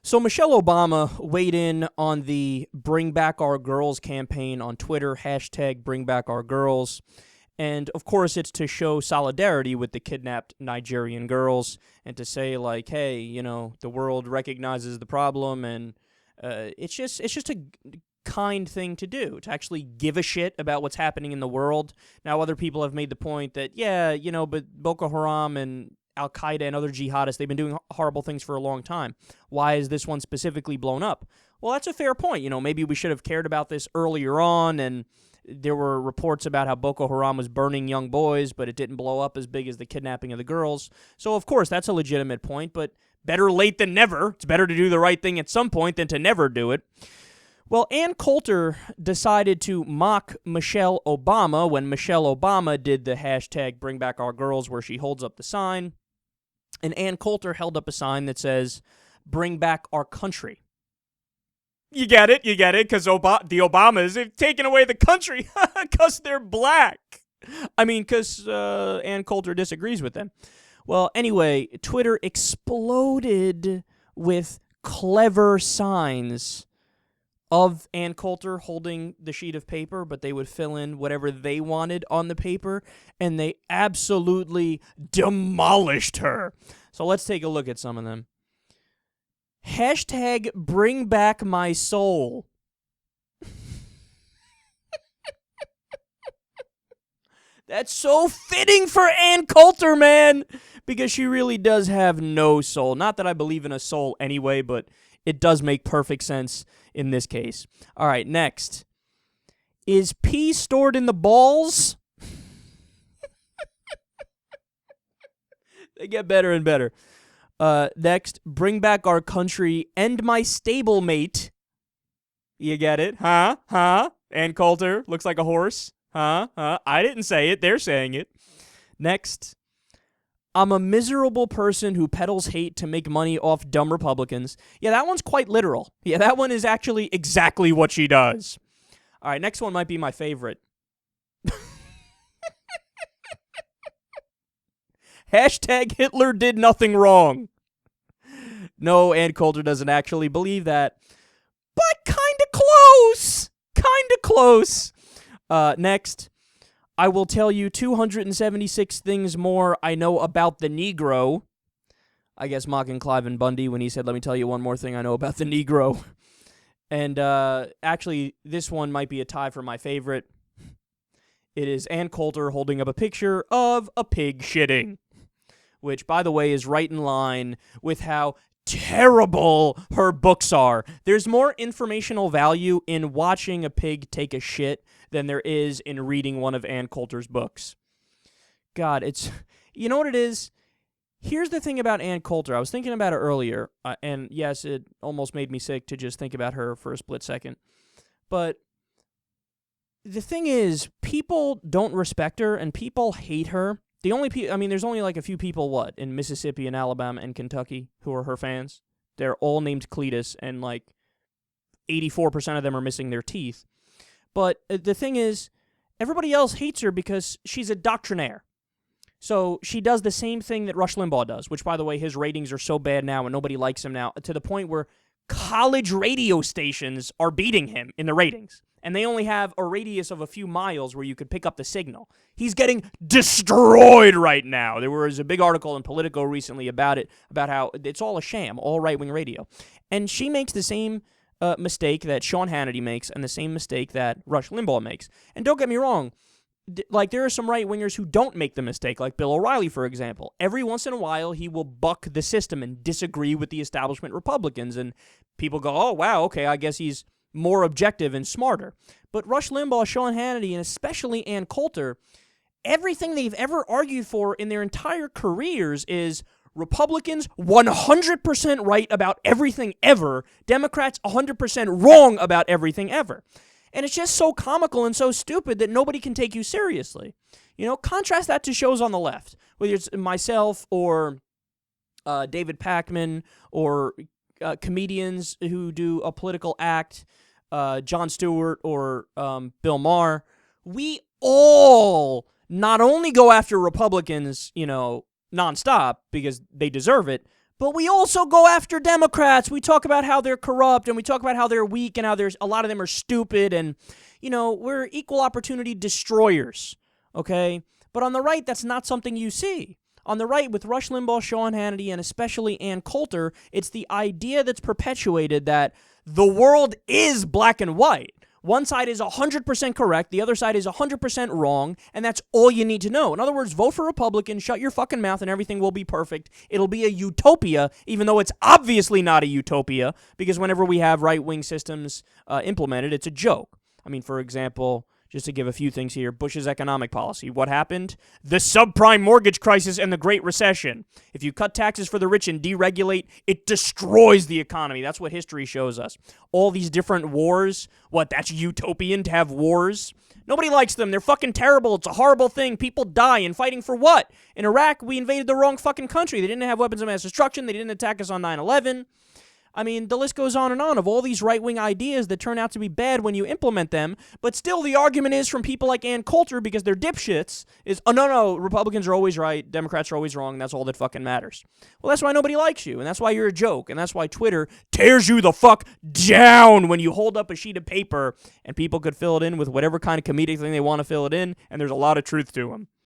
So Michelle Obama weighed in on the Bring Back Our Girls campaign on Twitter, hashtag Bring Back Our Girls. And, of course, it's to show solidarity with the kidnapped Nigerian girls and to say, like, hey, the world recognizes the problem, and it's just a kind thing to do, to actually give a shit about what's happening in the world. Now, other people have made the point that, but Boko Haram and Al-Qaeda and other jihadists, they've been doing horrible things for a long time. Why is this one specifically blown up? Well, that's a fair point. Maybe we should have cared about this earlier on, and there were reports about how Boko Haram was burning young boys, but it didn't blow up as big as the kidnapping of the girls. So, of course, that's a legitimate point, but better late than never. It's better to do the right thing at some point than to never do it. Well, Ann Coulter decided to mock Michelle Obama when Michelle Obama did the hashtag Bring Back Our Girls, where she holds up the sign. And Ann Coulter held up a sign that says, Bring Back Our Country. You get it, because the Obamas have taken away the country because they're black. I mean, because Ann Coulter disagrees with them. Well, anyway, Twitter exploded with clever signs of Ann Coulter holding the sheet of paper, but they would fill in whatever they wanted on the paper, and they absolutely demolished her. So let's take a look at some of them. Hashtag Bring Back My Soul. That's so fitting for Ann Coulter, man, because she really does have no soul. Not that I believe in a soul anyway, but it does make perfect sense in this case. All right, next. Is pee stored in the balls? They get better and better. Next, Bring Back Our Country and My Stablemate. You get it? Huh? Ann Coulter looks like a horse. Huh? I didn't say it. They're saying it. Next, I'm a miserable person who peddles hate to make money off dumb Republicans. Yeah, that one's quite literal. Yeah, that one is actually exactly what she does. All right, next one might be my favorite. Hashtag Hitler did nothing wrong. No, Ann Coulter doesn't actually believe that. But kinda close. Next, I will tell you 276 things more I know about the Negro. I guess mocking Cliven Bundy when he said, let me tell you one more thing I know about the Negro. And actually, this one might be a tie for my favorite. It is Ann Coulter holding up a picture of a pig shitting, which, by the way, is right in line with how terrible her books are. There's more informational value in watching a pig take a shit than there is in reading one of Ann Coulter's books. God, it's... You know what it is? Here's the thing about Ann Coulter. I was thinking about it earlier, and yes, it almost made me sick to just think about her for a split second. But the thing is, people don't respect her, and people hate her. There's only like a few people, in Mississippi and Alabama and Kentucky who are her fans. They're all named Cletus, and like 84% of them are missing their teeth. But the thing is, everybody else hates her because she's a doctrinaire. So she does the same thing that Rush Limbaugh does, which, by the way, his ratings are so bad now and nobody likes him now, to the point where college radio stations are beating him in the ratings. And they only have a radius of a few miles where you could pick up the signal. He's getting destroyed right now. There was a big article in Politico recently about it, about how it's all a sham, all right-wing radio. And she makes the same mistake that Sean Hannity makes and the same mistake that Rush Limbaugh makes. And don't get me wrong, there are some right-wingers who don't make the mistake, like Bill O'Reilly, for example. Every once in a while, he will buck the system and disagree with the establishment Republicans, and people go, oh, wow, okay, I guess he's more objective and smarter. But Rush Limbaugh, Sean Hannity, and especially Ann Coulter, everything they've ever argued for in their entire careers is Republicans 100% right about everything ever, Democrats 100% wrong about everything ever. And it's just so comical and so stupid that nobody can take you seriously. Contrast that to shows on the left, whether it's myself or David Pakman or comedians who do a political act, Jon Stewart or Bill Maher. We all not only go after Republicans, nonstop because they deserve it, But we also go after Democrats. We talk about how they're corrupt, and we talk about how they're weak, and how there's a lot of them are stupid, and, we're equal opportunity destroyers, okay? But on the right, that's not something you see. On the right, with Rush Limbaugh, Sean Hannity, and especially Ann Coulter, it's the idea that's perpetuated that the world is black and white. One side is 100% correct, the other side is 100% wrong, and that's all you need to know. In other words, vote for Republican, shut your fucking mouth, and everything will be perfect. It'll be a utopia, even though it's obviously not a utopia, because whenever we have right-wing systems implemented, it's a joke. I mean, for example, just to give a few things here, Bush's economic policy. What happened? The subprime mortgage crisis and the Great Recession. If you cut taxes for the rich and deregulate, it destroys the economy. That's what history shows us. All these different wars, that's utopian to have wars? Nobody likes them. They're fucking terrible. It's a horrible thing. People die. And fighting for what? In Iraq, we invaded the wrong fucking country. They didn't have weapons of mass destruction. They didn't attack us on 9/11. I mean, the list goes on of all these right-wing ideas that turn out to be bad when you implement them, but still the argument is from people like Ann Coulter, because they're dipshits, is, oh, no, Republicans are always right, Democrats are always wrong, and that's all that fucking matters. Well, that's why nobody likes you, and that's why you're a joke, and that's why Twitter tears you the fuck down when you hold up a sheet of paper, and people could fill it in with whatever kind of comedic thing they want to fill it in, and there's a lot of truth to them.